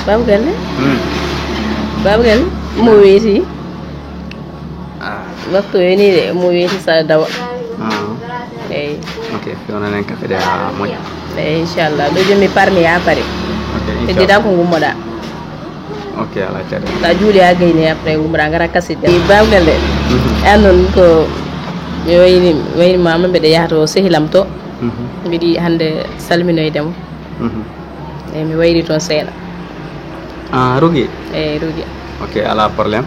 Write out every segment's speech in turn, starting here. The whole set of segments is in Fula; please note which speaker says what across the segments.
Speaker 1: Babu Galle Babu Galle mo weeti waktu ini de mo weeti sa dawa
Speaker 2: ok fiona nen ka fede a moƴƴa
Speaker 1: inchallah ɗo joni mi parmi ha pare heddiɗa ko gummoɗa
Speaker 2: ok ala caɗe
Speaker 1: sa juuli ha gayni après gummoɗa gara kasidde Babu Galle an noon ko mi wayni mama mbeɗa yaha to sehilam to mbiɗi hande salminoydemo eyi mi wayri toon seeɗa
Speaker 2: Rugi
Speaker 1: Rugi
Speaker 2: ok ala probléme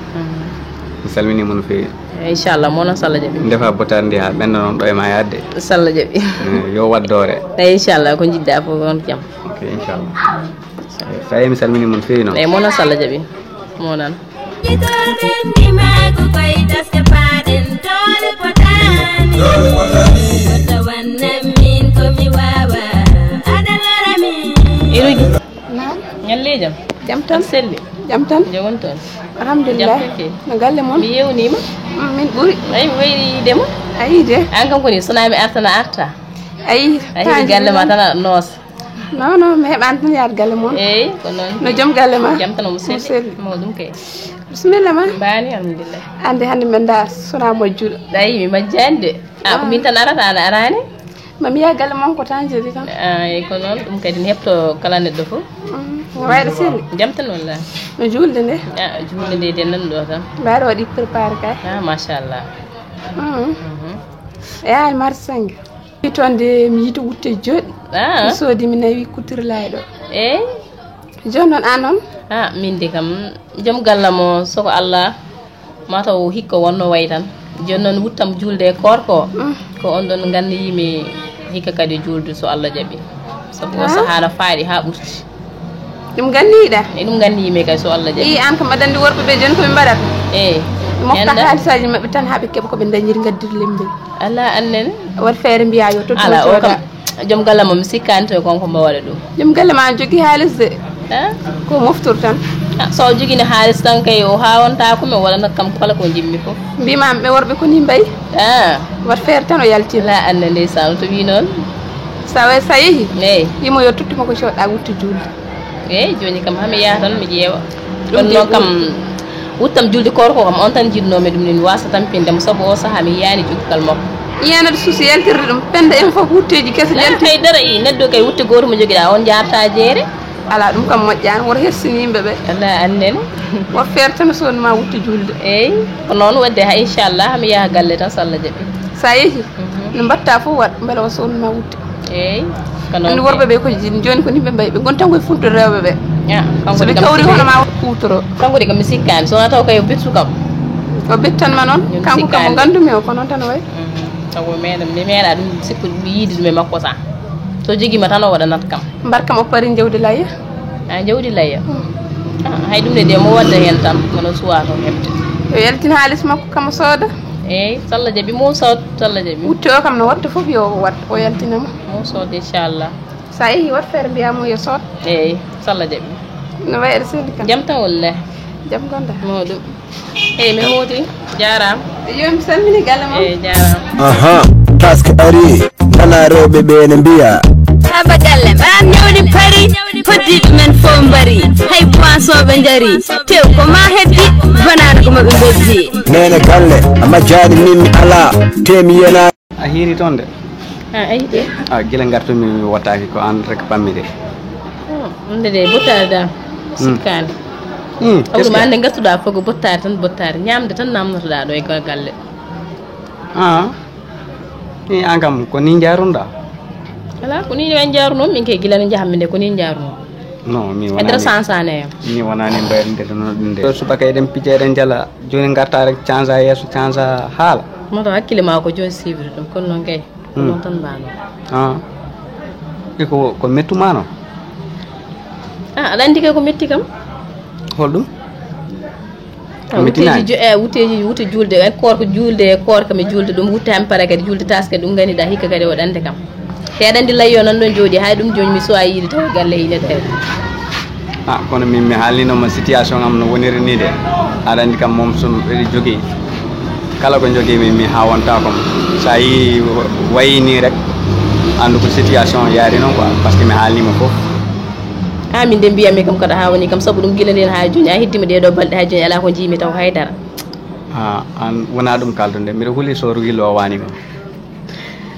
Speaker 2: mi salminima no fewi
Speaker 1: inchallah mo noon sallah jaaɓi
Speaker 2: defa botare ndi ha ɓenda noon ɗo e ma yadde
Speaker 1: sallah jaaɓi
Speaker 2: yo waddore
Speaker 1: inchallah ko jidda fof on jaam
Speaker 2: ok inchallah sa yi mi salminima no fewi noon
Speaker 1: eyi mo noon sallah jaaɓi mo noon Rugi ñalle jam
Speaker 3: jam tan
Speaker 1: selli
Speaker 3: jam tan
Speaker 1: jawon toon
Speaker 3: alhamdulillah no galle mon
Speaker 1: mi yewnima
Speaker 3: min ɓuuri
Speaker 1: ayi mi wayriyidemo
Speaker 3: ayi de
Speaker 1: an kam koni sona mi artana arta
Speaker 3: ayi
Speaker 1: ayi galle ma tan noos
Speaker 3: non mi heɓani tan yaade galle mon
Speaker 1: eyi ko noon
Speaker 3: no joom galle ma
Speaker 1: jam tan omo selli mawɗum kay
Speaker 3: bisimilla ma
Speaker 1: mbani alhamdulillah
Speaker 3: ande hande min da sona majjuɗo
Speaker 1: ayi mi majjani de ko min tan arata ana arani
Speaker 3: mami yaha galle mon ko tan jeeɗi tan
Speaker 1: eyi ko noon ɗum kadi ne heɓto kala neɗɗo fof
Speaker 3: no wayɗo selli
Speaker 1: jam tan wallahi
Speaker 3: no julde nde
Speaker 1: julde nde de nanɗo tan
Speaker 3: mbaɗa waɗi préparé kay
Speaker 1: machallah
Speaker 3: eyi marti sangue wi toon de mi yiito wutte jooɗi mi soodi mi nawi kutirlayi ɗo
Speaker 1: eyi
Speaker 3: joni noon an noon
Speaker 1: min de kam joom gallam o soko Allah mataw hikka wonno way tan joni noon wuttam julde e korko ko on ɗon gandayimi hikka kadi julde so Allah jaaɓi sabu o sahana faaɗi ha ɓurti
Speaker 3: ɗum ganniɗa
Speaker 1: e ɗum gandiyimi kay so Allah jaaɓi
Speaker 3: i an kam aɗa andi worɓe ɓe joni koɓe mbaɗata
Speaker 1: eyi
Speaker 3: mofta halisaji mabɓe tan haaɓe keeɓa koɓe dañiri gaddir lembel
Speaker 1: ala annene
Speaker 3: waɗi feere mbiya yo to
Speaker 1: ala o kam joom galle mo mi sikkani to konko mbo waɗa ɗum
Speaker 3: joom galle ma jogui haalis de ko moftor tan
Speaker 1: so joguine haalis tan kay o hawonta ko mi waɗana kam kala ko jimmi foof
Speaker 3: mbimami ɓe worɓe koni mbayi waɗi feere tan o yaltina
Speaker 1: la anne ndeysan to wi noon
Speaker 3: sa yeehi
Speaker 1: eyi
Speaker 3: wimo yo tottuma ko coɗɗa wutte julde
Speaker 1: eyi joni kam hami yaha tan mi ƴeewa ɗon noon kam wuttam julde korko kam on tan jinnomi ɗum ni mi wasa tampindemo saabu o saaha mi yiyani joggal makko
Speaker 3: yiyanade suusi yaltirde ɗum penda en foof wutteji kese jalti
Speaker 1: haydara i neɗɗo kay wutte goto mo joguiɗa on jarta jeere
Speaker 3: ala ɗum kam moƴƴani woto hersini yimɓeɓe
Speaker 1: ala annene
Speaker 3: woto feere tan sodnoma wutte julde
Speaker 1: eyi ko noon wadde ha inchallah hami yaha galle tan so Allah jaaɓi
Speaker 3: sa yeehi no mbatta fof waɗ beele o sodnoma wutte
Speaker 1: eyi
Speaker 3: andi worɓeɓe ko joni ko nimɓe mbayi ɓe gon tan koye funto rewɓeɓe soɓe kawri hono ma kutoro kanko
Speaker 1: de kam mi sikkani sowona taw kay o bettu kam
Speaker 3: o bettanma noon kanko kam o gandumi o ko noon tan o way
Speaker 1: taw meɗa mi meeɗa ɗum sikku yiide ɗum e makko sa so joguima tan o waɗanat kam
Speaker 3: mbarkam o paari jawdi layya
Speaker 1: jawdi layya hay ɗum de mo wadda hen tan wono suwa to heɓde
Speaker 3: yo yaltina haalis makko kam o sooda
Speaker 1: eyi so Allah jaaɓi mo sod so Allah jaaɓi
Speaker 3: wutte o kam no watta foof yo wat o yaltinama
Speaker 1: mo sod inchallah
Speaker 3: sa yeehi wat feere mbiyamo yo sood
Speaker 1: eyi so Allah jaaɓi
Speaker 3: no wayi aɗa selli kam
Speaker 1: jaam tan wallahi
Speaker 3: jaam gonɗa
Speaker 1: mawɗum eyi mi hooti jarama
Speaker 3: yo mi salmini galle mo
Speaker 1: eyi jarama
Speaker 4: taske ari nana rewɓe ɓe ne mbiya
Speaker 5: haba galle an ñawdi pari hoddiɓe men fo mbari hay poisson ɓe jari tew ko ma heddi banana ko maɓe beddi
Speaker 4: nene galle a majjani min mi ala temi yana
Speaker 2: a hiiri toon de
Speaker 1: ayi de
Speaker 2: guila gartumi mi wattaki ko an rek pammi de
Speaker 1: nde de bottare da sikkani awɗum ande gartuɗa fogo bottare tan bottare ñamde tan namdotoɗa ɗo e galle
Speaker 2: i an kam ko ni jarunɗa
Speaker 1: ala ko ni wen jaruno min kay gila no jahammi nde ko ni jaruno
Speaker 2: non mi
Speaker 1: wonani sansane
Speaker 2: mi wonani mbayde no ɗum de subaka eɗen pija eɗen jala joni garta rek change yesso change haala
Speaker 1: moto hakkille ma ko joni sivre ɗum kono noon kay ko noon tan mbano
Speaker 2: ko mettuma no
Speaker 1: aɗa andi kay ko metti kam
Speaker 2: holɗum
Speaker 1: wuteji wuteji wutte julde e korko julde e korka mi julde ɗum wutte ham para kadi julde taske ɗum gandiɗa hikka kadi waɗande kam te aɗa andi layyo nan ɗon jooɗi hay ɗum joni mi suwa yiide taw galle ine tawi
Speaker 2: kono min mi haalninoma situation am no woniri ni de aɗa andi kam moom sono ɓeɗi jogui kala ko jogui mi hawonta kom sa yi wayini rek andu ko situation yaari non quoi parce que mi haalnima fof
Speaker 1: min de mbiyami kam kada ha woni kam sabu ɗum gila nden ha joni a heddima ɗeɗo balɗe ha joni ala ko jiimi taw haydara
Speaker 2: an wona ɗum kaldude mbiɗa huuli so Rougui lowani kam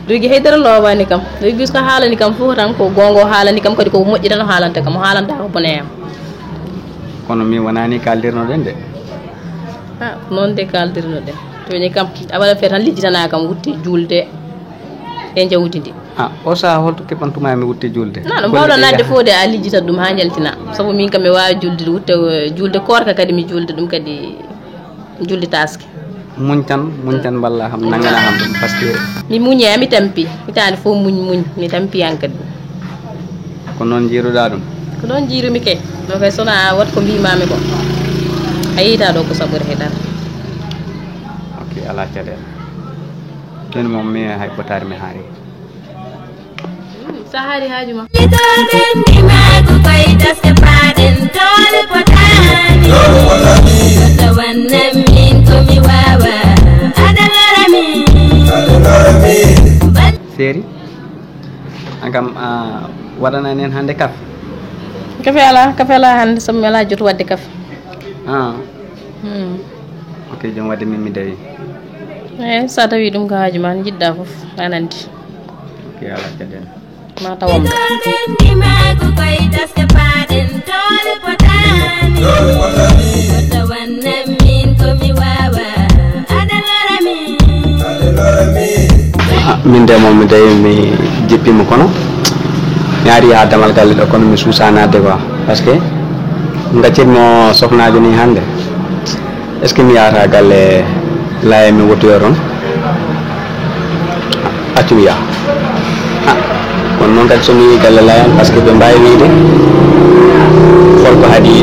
Speaker 1: Rougui haydara lowani kam Rougui ko haalani kam fof tan ko gongo haalani kam kadi ko moƴƴi tan o haalanta kam o haalanta ko boneyam
Speaker 2: kono min wonani kaldirnoɗen de
Speaker 1: noon de kaldirnoɗen toni kam awaɗa feere tan lijjitana kam wutti julde e jawdi ndi
Speaker 2: o saha holto keɓantuma mi wutte julde
Speaker 1: non mbawɗo nadde fof de a lijjitat ɗum ha jaltina sabu min kam mi wawi julde wutte julde korka kadi mi julde ɗum kadi julde taske
Speaker 2: muñ tan balla kam nangana kam ɗum par ce que
Speaker 1: mi muñe mi tampi hitande fof muñ mi tampi han kadi
Speaker 2: ko noon jiiruɗa ɗum
Speaker 1: ko ɗon jiirumi kay no kay sona wat ko mbimami ko a yita ɗo ko saɓori heɗata
Speaker 2: ok ala caɗele joni moom mi hay ɓotari mi haari
Speaker 1: sa haari haajuma
Speaker 2: séri an kam waɗanani en hannde kafe
Speaker 1: kafe ala hannde sabu mi ala joto wadde kafe
Speaker 2: ok jom wadde min mi dawi
Speaker 1: eyi sa tawi ɗum ko haaju ma jiɗɗa fof an andi
Speaker 2: ok ala caɗele
Speaker 1: ma tawam
Speaker 2: min de moom mi dawi mi jippima kono mi ari ha damal galle ɗo kono mi suusanade quoi par ce que gaccitmo sohnajo ni hannde est ce que mi yahata galle laye mi wotoyo toon accu mi yaha kono noon kadi somi yi galle layan par ce que ɓe mbawi wiide holko haadi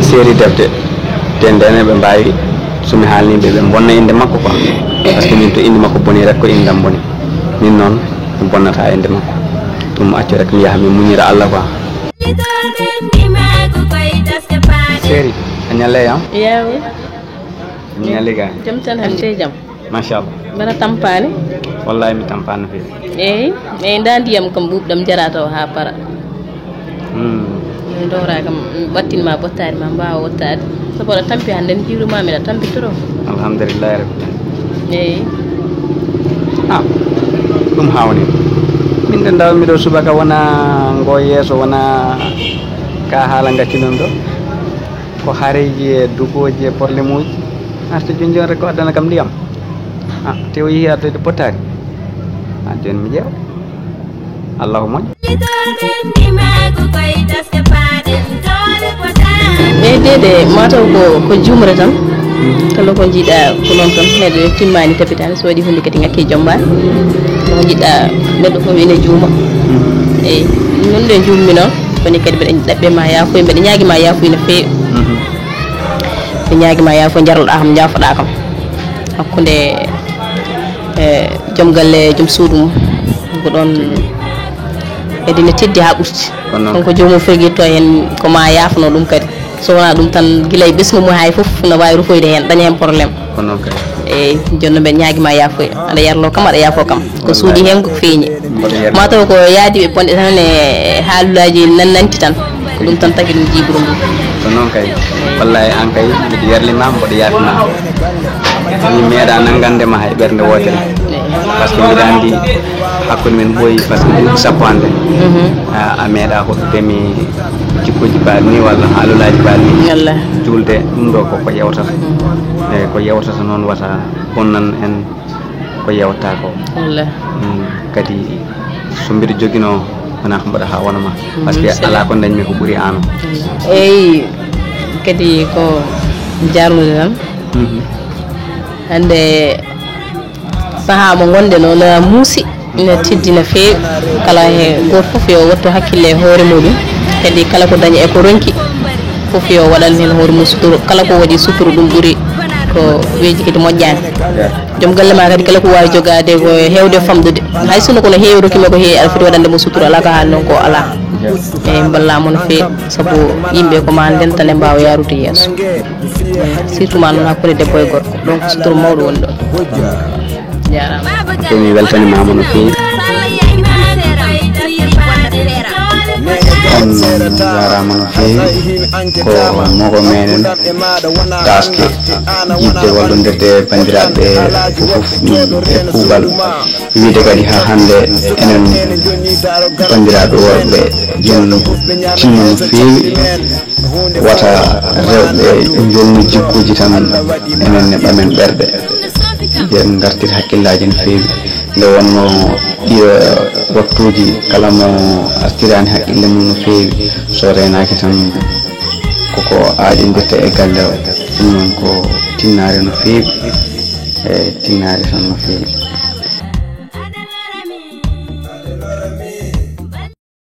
Speaker 2: série defde te ndene ɓe mbawi somi haalniɓe ɓe bonna inde makko quoi par ce que min to inde makko boni rek ko indam boni min noon mi bonnata inde makko ɗum accu rek mi yaha mi muñira Allah quoi série a ñalle yam
Speaker 1: yawi
Speaker 2: mi ñalli ga
Speaker 1: jam tan hande jam
Speaker 2: machallah
Speaker 1: mbaɗa tampani
Speaker 2: wallahi mi tampani no feewi
Speaker 1: eyi nda ndiyam kam ɓuuɓɗam jara taw ha para mi dowra kam ɓattinma bottari ma mbawa wottade sabu aɗa tampi hande n jiiruma miɗa tampi toro
Speaker 2: alhamdulillahi rabbil
Speaker 1: eyi
Speaker 2: ɗum hawni min de ndawmi ɗo subaka wona ngo yeeso wona ka haala gaccinon ɗo ko haareji e dugoji e probléme uji arta joni joni rek ko addana kam ndiyam te o yeehi artoyde bottari joni mi ƴeewa allahu moƴƴo
Speaker 1: ɓeydede mataw ko jumre tan kala ko jiiɗa ko noon tan neɗɗo timmani tapitani so waɗi hunde kadi ngakki jombani ko jiɗɗa neɗɗo fof ene juuma eyyi non de jummi noon koni kadi mbeɗa ɗaɓɓe ma yaafoy mbeɗa ñaaguima yaafoy no feewi ɓe ñaaguima yaafoy jarloɗa kam jaafoɗa kam hakkude joom galle joom suudu mum ko ɗon kadi ne teddi ha ɓurti konko jomum firguitto hen koma yaafno ɗum kadi so wona ɗum tan guila e ɓesgu mum hay foof no wawi rufoyde hen daña hen probléme eyyi joni noon mbeɗa ñaaguima yaafoy aɗa yarlo kam aɗa yaafo kam ko suuɗi hen ko feeñi mataw ko yaadiɓe bonɗe tan e haalullaji nanti tan ko ɗum tan tagui ɗum jiburu ndu
Speaker 2: ko noon kay wallahi an kay mbiɗa yerlimama mboɗo yaafima mi meeɗa nanggandema hay ɓerde wotere par ce que mbiɗa andi hakkude men ɓooyi par ce que ɗum sappo hande a meeɗa hoɗudemi jikkuji mbaɗi ni walla haalulaji mbaɗi ni julde ɗum ɗo koko yewtata eyyi ko yewtata noon wata bonnan en ko yewta ko kadi so mbiɗa joguino wona ko mbaɗa ha wonama par ce que ala ko dañmi ko ɓuuri an
Speaker 1: eyyi kadi ko jarnude tan hande saaha mo gonɗen o no muusi ina teddi no feewi kala he goto foof yo wattu hakkille e hoore muɗum kadi kala ko dañi e ko ronki foof yo waɗan hen hoore mum suturu kala ko waɗi suturu ɗum ɓuuri ko weeji kadi moƴƴani joom galle ma kadi kala ko wawi jogade ko hewde famɗude hay sinno kono heewi rokkima ko heewi aɗa foti waɗande mo suturu ala ko haali noon ko ala eyyi ballama no feewi saabu yimɓe koma ndentane mbawa yarude yeeso surtout ma noon hakkude debbo e gorko donc suturu mawɗo woni ɗon jarama
Speaker 2: mi weltanimama no feewi jarama no feewi ko mogo menen taske yidde walloderde bandiraɓe fof e kuuɓal wiide kadi ha hande enen bandiraɓe worɓe jen tinno no feewi wata rewɓe jolni jikkuji tan enen ne ɓamen ɓerɗe jen gartir hakkillaji no feewi nde wonno ɗiyo waktuji kala mo artirani haqqille mum no feewi so renaki tan koko aaƴodirta e galle o ɗum noon ko tinnare no feewi e tinnare tan no feewi